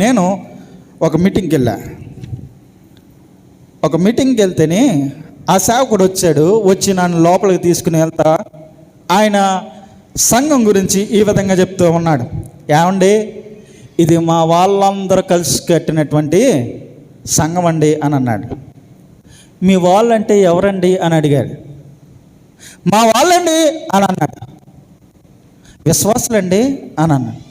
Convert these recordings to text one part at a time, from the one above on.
నేను ఒక మీటింగ్కి వెళ్తేనే ఆ సేవకుడు వచ్చి నన్ను లోపలికి తీసుకుని వెళ్తా ఆయన సంఘం గురించి ఈ విధంగా చెప్తూ ఉన్నాడు. ఏమండి, ఇది మా వాళ్ళందరూ కలిసి కట్టినటువంటి సంఘం అండి అని అన్నాడు. మీ వాళ్ళంటే ఎవరండి అని అడిగాడు. మా వాళ్ళండి అని అన్నాడు. విశ్వాసులండి అని అన్నాడు.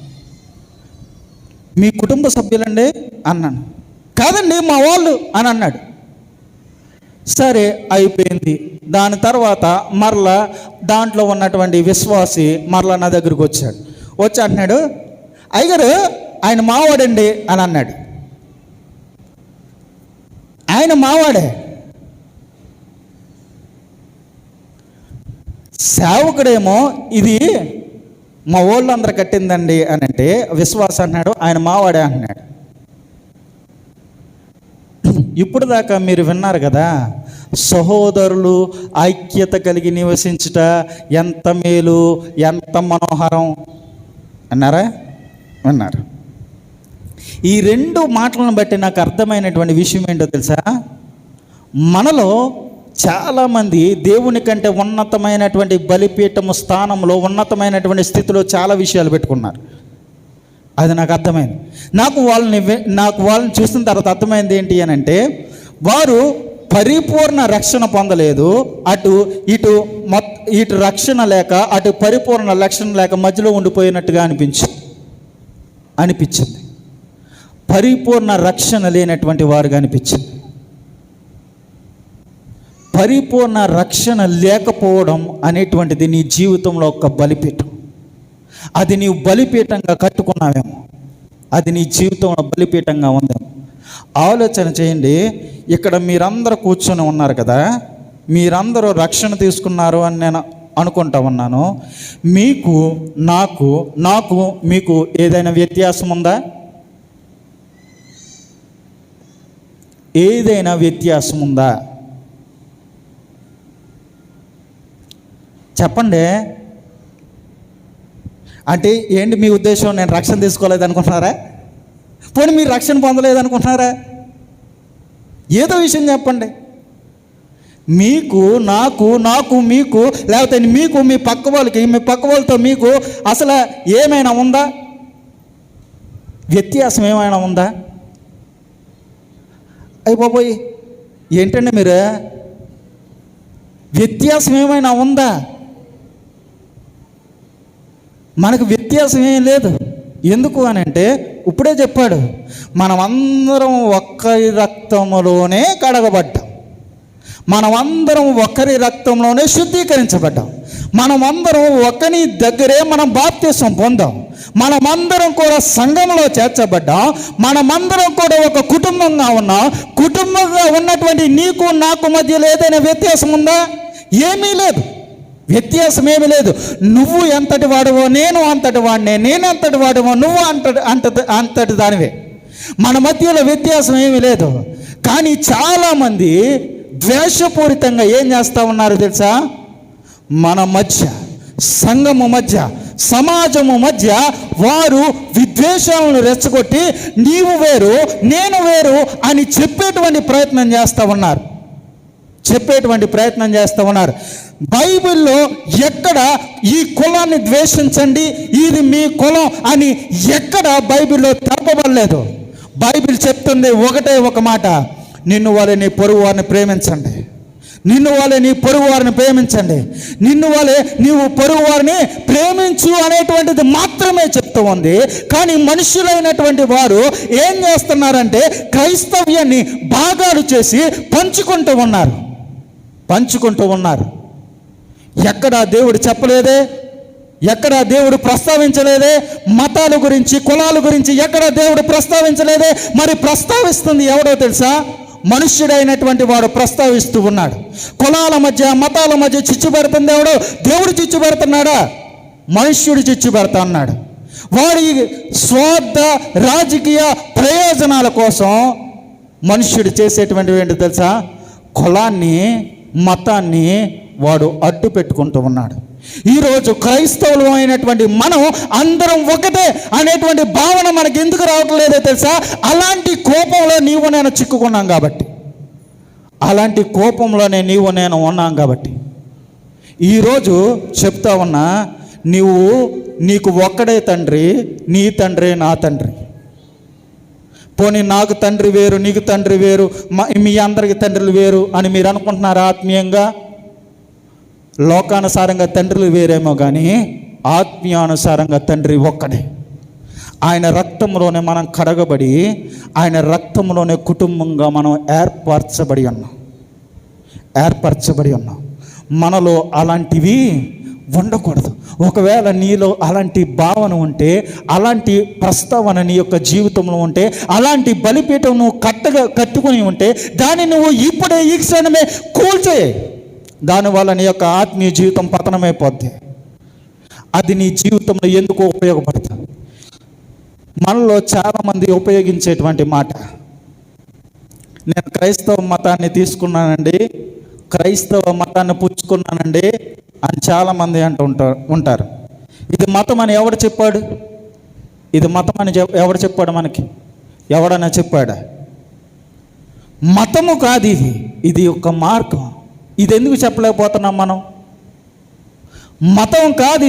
మీ కుటుంబ సభ్యులండి అన్నాను. కాదండి మా వాళ్ళు అని అన్నాడు. సరే అయిపోయింది. దాని తర్వాత మరలా దాంట్లో ఉన్నటువంటి విశ్వాసి మరలా నా దగ్గరికి వచ్చి అంటున్నాడు, అయ్యగారు ఆయన మావాడండి అని అన్నాడు. ఆయన మావాడే. సేవకుడేమో ఇది మా వాళ్ళందరూ కట్టిందండి అని అంటే విశ్వాసం అన్నాడు, ఆయన మావాడే అన్నాడు. ఇప్పుడు దాకా మీరు విన్నారు కదా, సహోదరులు ఐక్యత కలిగి నివసించుట ఎంత మేలు, ఎంత మనోహరం అన్నారా? విన్నారు. ఈ రెండు మాటలను బట్టి నాకు అర్థమైనటువంటి విషయం ఏంటో తెలుసా? మనలో చాలామంది దేవుని కంటే ఉన్నతమైనటువంటి బలిపీఠము స్థానంలో, ఉన్నతమైనటువంటి స్థితిలో చాలా విషయాలు పెట్టుకున్నారు. అది నాకు అర్థమైంది. నాకు వాళ్ళని చూసిన తర్వాత అర్థమైంది ఏంటి అని అంటే, వారు పరిపూర్ణ రక్షణ పొందలేదు. ఇటు రక్షణ లేక, అటు పరిపూర్ణ రక్షణ లేక మధ్యలో ఉండిపోయినట్టుగా అనిపించింది. పరిపూర్ణ రక్షణ లేనటువంటి వారుగా అనిపించింది. పరిపూర్ణ రక్షణ లేకపోవడం అనేటువంటిది నీ జీవితంలో ఒక బలిపీఠం. అది నీవు బలిపీఠంగా కట్టుకున్నావేమో, అది నీ జీవితంలో బలిపీఠంగా ఉందేమో. ఆలోచన చేయండి. ఇక్కడ మీరందరూ కూర్చొని ఉన్నారు కదా, మీరందరూ రక్షణ తీసుకున్నారు అని నేను అనుకుంటా ఉన్నాను. నాకు మీకు ఏదైనా వ్యత్యాసం ఉందా? ఏదైనా వ్యత్యాసం ఉందా? చెప్పండి. అంటే ఏంటి మీ ఉద్దేశం? నేను రక్షణ తీసుకోలేదు అనుకుంటున్నారా? పోనీ మీరు రక్షణ పొందలేదు అనుకుంటున్నారా? ఏదో విషయం చెప్పండి. మీకు మీకు లేకపోతే మీకు మీ పక్క వాళ్ళతో మీకు అసలు ఏమైనా ఉందా? వ్యత్యాసం ఏమైనా ఉందా? అయిపోయి ఏంటండి మీరు, వ్యత్యాసం ఏమైనా ఉందా? మనకు వ్యత్యాసం ఏం లేదు. ఎందుకు అని అంటే ఇప్పుడే చెప్పాడు, మనమందరం ఒక్కరి రక్తంలోనే కడగబడ్డాం, మనమందరం ఒకరి రక్తంలోనే శుద్ధీకరించబడ్డాం, మనమందరం ఒకరి దగ్గరే మనం బాప్తిసం పొందాం, మనమందరం కూడా సంఘంలో చేర్చబడ్డాం, మనమందరం కూడా ఒక కుటుంబంగా ఉన్నాం. కుటుంబంగా ఉన్నటువంటి నీకు నాకు మధ్యలో ఏదైనా వ్యత్యాసం ఉందా? ఏమీ లేదు. వ్యత్యాసం ఏమీ లేదు. నువ్వు ఎంతటి వాడువో నేను అంతటి వాడినే, నేను ఎంతటి వాడువో నువ్వు అంతటి దానివే. మన మధ్యలో వ్యత్యాసం ఏమీ లేదు. కానీ చాలామంది ద్వేషపూరితంగా ఏం చేస్తూ ఉన్నారు తెలుసా? మన మధ్య, సంఘము మధ్య, సమాజము మధ్య వారు విద్వేషాలను రెచ్చగొట్టి నీవు వేరు నేను వేరు అని చెప్పేటువంటి ప్రయత్నం చేస్తూ ఉన్నారు. బైబిల్లో ఎక్కడ ఈ కులాన్ని ద్వేషించండి, ఇది మీ కులం అని ఎక్కడ బైబిల్లో తెలపబడలేదు. బైబిల్ చెప్తుంది ఒకటే ఒక మాట, నిన్ను వలె నీ పొరుగు వారిని ప్రేమించండి, నిన్ను వలె నీ పొరుగు వారిని ప్రేమించండి, నిన్ను వలె నీవు పొరుగు వారిని ప్రేమించు అనేటువంటిది మాత్రమే చెప్తూ ఉంది. కానీ మనుషులైనటువంటి వారు ఏం చేస్తున్నారంటే క్రైస్తవ్యాన్ని భాగాలు చేసి పంచుకుంటూ ఉన్నారు. ఎక్కడ దేవుడు చెప్పలేదే, ఎక్కడ దేవుడు ప్రస్తావించలేదే, మతాల గురించి కులాల గురించి ఎక్కడ దేవుడు ప్రస్తావించలేదే. మరి ప్రస్తావిస్తుంది ఎవడో తెలుసా? మనుష్యుడైనటువంటి వాడు ప్రస్తావిస్తూ ఉన్నాడు. కులాల మధ్య మతాల మధ్య చిచ్చు పెడుతుంది ఎవడో? దేవుడు చిచ్చు పెడుతున్నాడా? మనుష్యుడు చిచ్చు పెడతా ఉన్నాడు. వాడి స్వార్థ రాజకీయ ప్రయోజనాల కోసం మనుష్యుడు చేసేటువంటివి ఏంటో తెలుసా? కులాన్ని మతాన్ని వాడు అడ్డు పెట్టుకుంటూ ఉన్నాడు. ఈరోజు క్రైస్తవులు అయినటువంటి మనం అందరం ఒకటే అనేటువంటి భావన మనకి ఎందుకు రావట్లేదో తెలుసా? అలాంటి కోపంలో నీవు నేను చిక్కుకున్నాం కాబట్టి, అలాంటి కోపంలోనే నీవు నేను ఉన్నాం కాబట్టి. ఈరోజు చెప్తా ఉన్నా, నీకు ఒక్కడే తండ్రి, నీ తండ్రి నా తండ్రి. పోనీ నాకు తండ్రి వేరు, నీకు తండ్రి వేరు, మీ అందరికి తండ్రులు వేరు అని మీరు అనుకుంటున్నారా? ఆత్మీయంగా లోకానుసారంగా తండ్రులు వేరేమో కానీ ఆత్మీయానుసారంగా తండ్రి ఒక్కడే. ఆయన రక్తంలోనే మనం కడగబడి, ఆయన రక్తంలోనే కుటుంబంగా మనం ఏర్పరచబడి ఉన్నాం. మనలో అలాంటివి ఉండకూడదు. ఒకవేళ నీలో అలాంటి భావన ఉంటే, అలాంటి ప్రస్తావన నీ యొక్క జీవితంలో ఉంటే, అలాంటి బలిపీఠం నువ్వు కట్టుకుని ఉంటే, దాన్ని నువ్వు ఇప్పుడే ఈ క్షణమే కూల్చేయి. దానివల్ల నీ యొక్క ఆత్మీయ జీవితం పతనమైపోద్ది. అది నీ జీవితంలో ఎందుకు ఉపయోగపడుతుంది? మనలో చాలామంది ఉపయోగించేటువంటి మాట, నేను క్రైస్తవ మతాన్ని తీసుకున్నానండి, క్రైస్తవ మతాన్ని పుచ్చుకున్నానండి అని చాలామంది ఉంటారు. ఇది మతం అని ఎవడు చెప్పాడు? ఇది మతం అని ఎవడు చెప్పాడు? మనకి ఎవడన్నా చెప్పాడా? మతము కాదు ఇది ఒక మార్గం. ఇది ఎందుకు చెప్పలేకపోతున్నాం మనం? మతం కాదు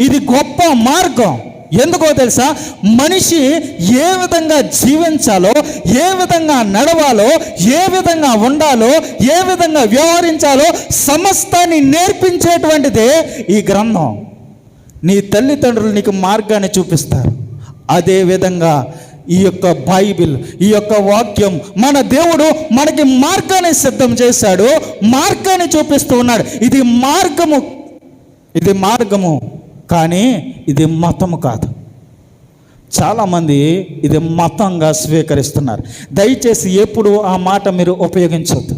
ఇది గొప్ప మార్గం. ఎందుకో తెలుసా? మనిషి ఏ విధంగా జీవించాలో, ఏ విధంగా నడవాలో, ఏ విధంగా ఉండాలో, ఏ విధంగా వ్యవహరించాలో సమస్తాన్ని నేర్పించేటువంటిదే ఈ గ్రంథం. నీ తల్లిదండ్రులు నీకు మార్గాన్ని చూపిస్తారు. అదే విధంగా ఈ యొక్క బైబిల్, ఈ యొక్క వాక్యం, మన దేవుడు మనకి మార్గాన్ని సిద్ధం చేశాడు, మార్గాన్ని చూపిస్తూ ఉన్నాడు. ఇది మార్గము కానీ ఇది మతము కాదు. చాలామంది ఇది మతంగా స్వీకరిస్తున్నారు. దయచేసి ఎప్పుడు ఆ మాట మీరు ఉపయోగించవద్దు.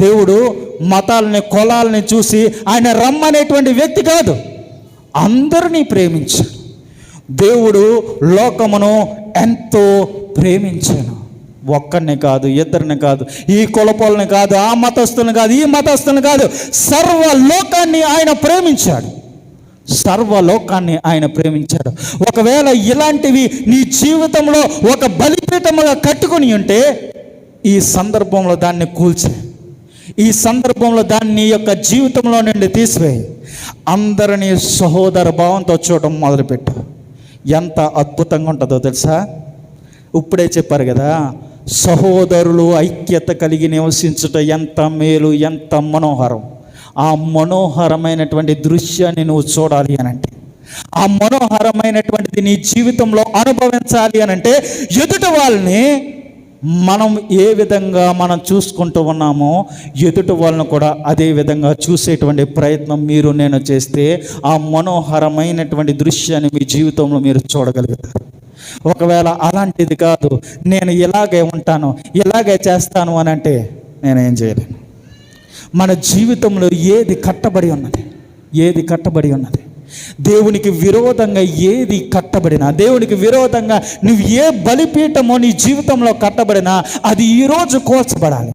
దేవుడు మతాలని, కులాలని చూసి ఆయన రమ్మనేటువంటి వ్యక్తి కాదు. అందరినీ ప్రేమించాడు. దేవుడు లోకమును ఎంతో ప్రేమించాను. ఒక్కరిని కాదు, ఇద్దరిని కాదు, ఈ కులపోలని కాదు, ఆ మతస్థులను కాదు, ఈ మతస్థులను కాదు, సర్వలోకాన్ని ఆయన ప్రేమించాడు. సర్వలోకాన్ని ఆయన ప్రేమించాడు. ఒకవేళ ఇలాంటివి నీ జీవితంలో ఒక బలిపీఠముగా కట్టుకుని ఉంటే, ఈ సందర్భంలో దాన్ని కూల్చే, ఈ సందర్భంలో దాన్ని యొక్క జీవితంలో నుండి తీసివేయి. అందరినీ సహోదర భావంతో చూడడం మొదలుపెట్టు. ఎంత అద్భుతంగా ఉంటుందో తెలుసా? ఇప్పుడే చెప్పారు కదా, సహోదరులు ఐక్యత కలిగి నివసించుట ఎంత మేలు, ఎంత మనోహరం. ఆ మనోహరమైనటువంటి దృశ్యాన్ని నువ్వు చూడాలి అనంటే, ఆ మనోహరమైనటువంటిది నీ జీవితంలో అనుభవించాలి అనంటే, ఎదుటి వాళ్ళని మనం ఏ విధంగా మనం చూసుకుంటూ ఉన్నామో ఎదుటి వాళ్ళను కూడా అదే విధంగా చూసేటువంటి ప్రయత్నం మీరు నేను చేస్తే ఆ మనోహరమైనటువంటి దృశ్యాన్ని మీ జీవితంలో మీరు చూడగలుగుతారు. ఒకవేళ అలాంటిది కాదు, నేను ఇలాగే ఉంటాను, ఇలాగే చేస్తాను అని అంటే నేనేం చేయలేను. మన జీవితంలో ఏది కట్టబడి ఉన్నది, దేవునికి విరోధంగా ఏది కట్టబడినా, దేవునికి విరోధంగా నువ్వు ఏ బలిపీఠమో నీ జీవితంలో కట్టబడినా అది ఈరోజు కోల్చబడాలి.